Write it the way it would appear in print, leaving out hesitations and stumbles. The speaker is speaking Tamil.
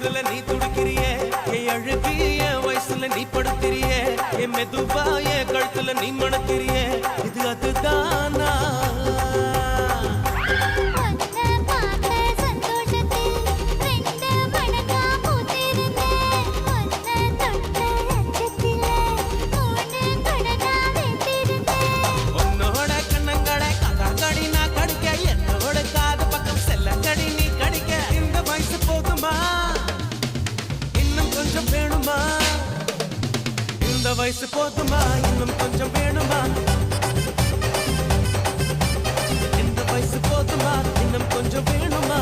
தொடுதல நீ துடிக்கிறியே என் அழுகி என் வயசுல நீ படுத்திரியே என் மெதுவா என் கழுத்துல நீ மணக்கிறியே இது அதுதானா உன்னோட கண்ணங்கடை கதாங்கடி நான் கடிக்க என்னோட காது பக்கம் செல்லங்கடி நீ கடிக்க இந்த வயசு போதுமா இன்னும் கொஞ்சம் வேணுமா இந்த வயசு போதுமா இன்னும் கொஞ்சம் வேணுமா இந்த வயசு போதுமா இன்னும் கொஞ்சம் வேணுமா